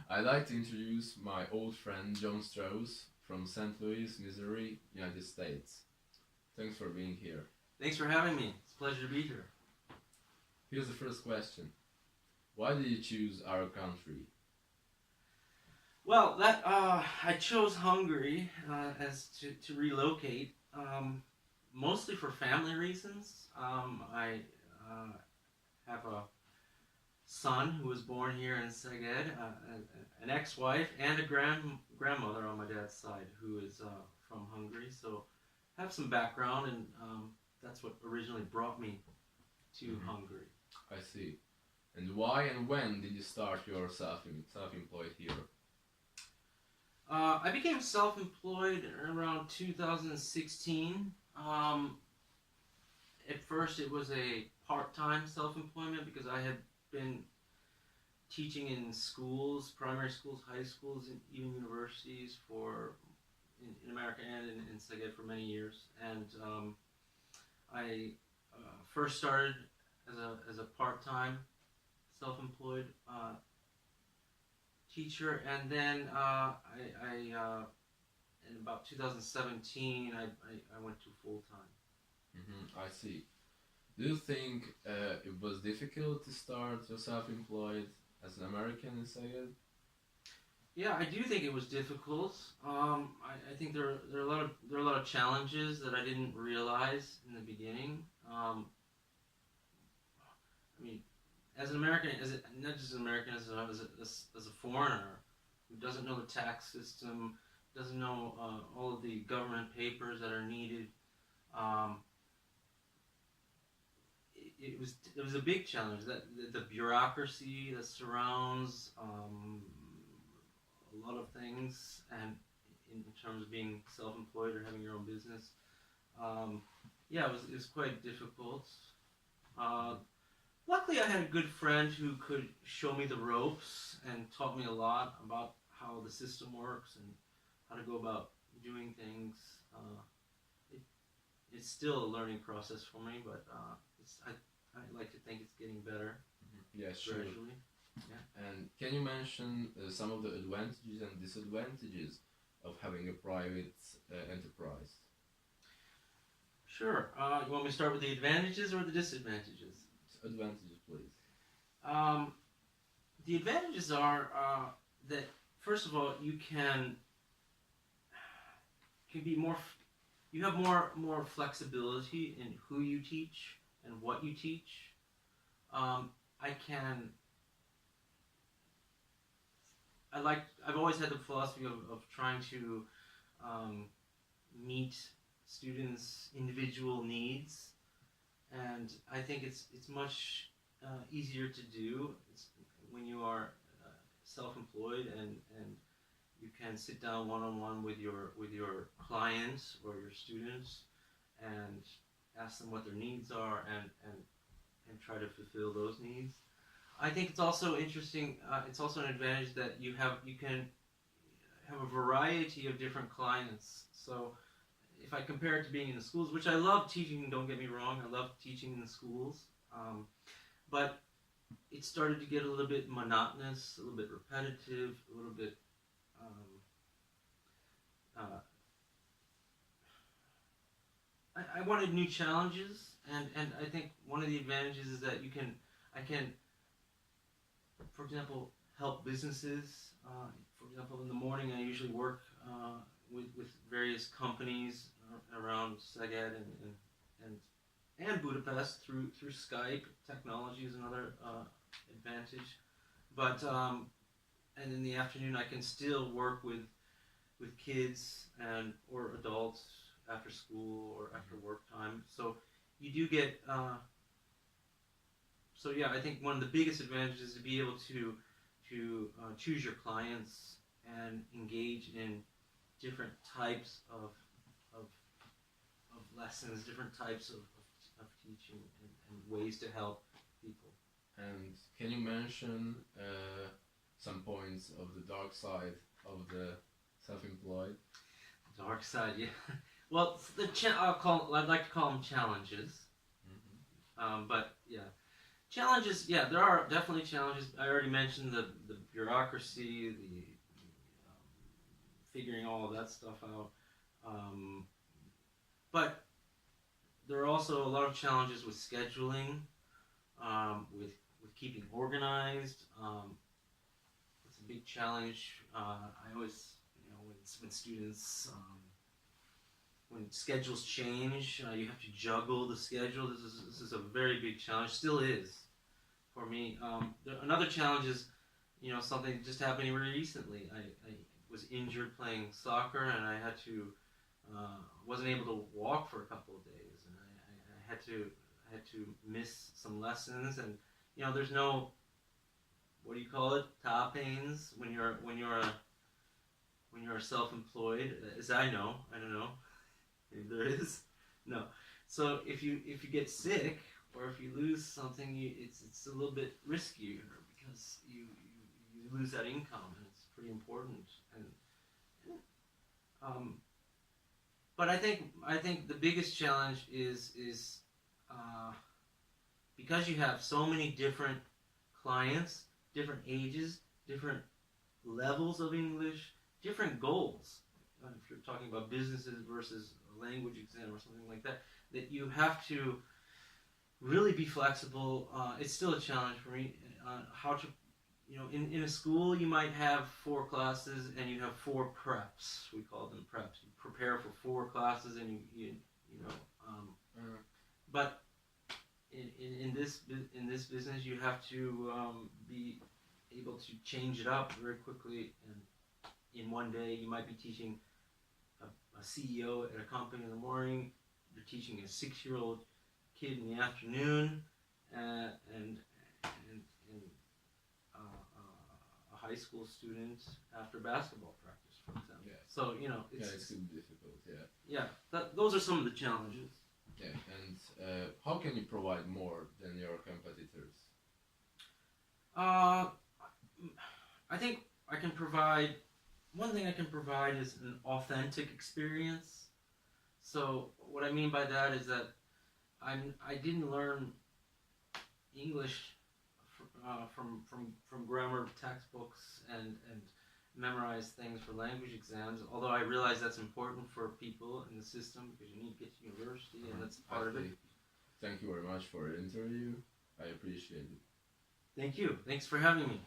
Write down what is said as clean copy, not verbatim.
I'd like to introduce my old friend John Strauss from St. Louis, Missouri, United States. Thanks for being here. Thanks for having me. It's a pleasure to be here. Here's the first question. Why did you choose our country? Well, I chose Hungary as to relocate, mostly for family reasons. I have a son who was born here in Szeged, an ex-wife, and a grandmother on my dad's side who is from Hungary. So I have some background, and that's what originally brought me to Hungary. I see. And why and when did you start your self-employed here? I became self-employed around 2016. At first it was a part-time self-employment because I had been teaching in schools, primary schools, high schools, and even universities in America and in Szeged for many years. And I first started as a part-time self-employed teacher, and then in about 2017 I went to full-time. I see. Do you think it was difficult to start your self-employed as an American in Szeged? Yeah, I do think it was difficult. I think there are a lot of challenges that I didn't realize in the beginning. I mean, as an American, not just an American, as a foreigner who doesn't know the tax system, doesn't know all of the government papers that are needed, it was a big challenge. That the bureaucracy that surrounds a lot of things, and in terms of being self-employed or having your own business, yeah, it was quite difficult. Luckily, I had a good friend who could show me the ropes and taught me a lot about how the system works and how to go about doing things. It's still a learning process for me, but I like to think it's getting better. Yeah, sure. Gradually. Yeah. And can you mention some of the advantages and disadvantages of having a private enterprise? Sure. You want me to start with the advantages or the disadvantages? Advantages, please. The advantages are that, first of all, you can be more. You have more flexibility in who you teach and what you teach. I've always had the philosophy of trying to meet students' individual needs, and I think it's much easier to do when you are self-employed and you can sit down one-on-one with your clients or your students and ask them what their needs are and try to fulfill those needs. I think it's also interesting. It's also an advantage that you can have a variety of different clients. So if I compare it to being in the schools, which I love teaching, don't get me wrong, I love teaching in the schools, but it started to get a little bit monotonous, a little bit repetitive, a little bit I wanted new challenges, and I think one of the advantages is that I can, for example, help businesses. For example, in the morning I usually work with various companies around Szeged and Budapest through Skype. Technology is another advantage, but and in the afternoon I can still work with kids or adults after school or after work time. So you do get. So yeah, I think one of the biggest advantages is to be able to choose your clients and engage in different types of lessons, different types of teaching and ways to help people. And can you mention some points of the dark side of the self-employed? Dark side, yeah. Well, I'd like to call them challenges. But yeah, challenges. Yeah, there are definitely challenges. I already mentioned the bureaucracy, the figuring all of that stuff out. But there are also a lot of challenges with scheduling, with keeping organized. It's a big challenge. I always, when students, when schedules change, you have to juggle the schedule. This is a very big challenge. Still is for me. Another challenge is, something just happened very recently. I was injured playing soccer, and I had to wasn't able to walk for a couple of days, and I had to miss some lessons. And there's no, what do you call it, ta pains when you're self-employed, as I know. I don't know if there is. No. So if you get sick or if you lose something, it's a little bit riskier because you lose that income, and it's pretty important. But I think the biggest challenge is because you have so many different clients, different ages, different levels of English, different goals. If you're talking about businesses versus a language exam or something like that, that you have to really be flexible. It's still a challenge for me. How to, in a school you might have 4 classes and you have 4 preps. We call them preps. You prepare for 4 classes, and but in this business you have to be able to change it up very quickly. And in one day you might be teaching a CEO at a company in the morning. You're teaching a 6-year-old kid in the afternoon, and a high school student after basketball practice, for example. Yeah. So it's difficult. Yeah. Yeah. Those are some of the challenges. Yeah, and how can you provide more than your competitors? I think I can provide. One thing I can provide is an authentic experience. So what I mean by that is that I didn't learn English from grammar textbooks and memorize things for language exams. Although I realize that's important for people in the system because you need to get to university, and that's part of it. Thank you very much for the interview. I appreciate it. Thank you. Thanks for having me.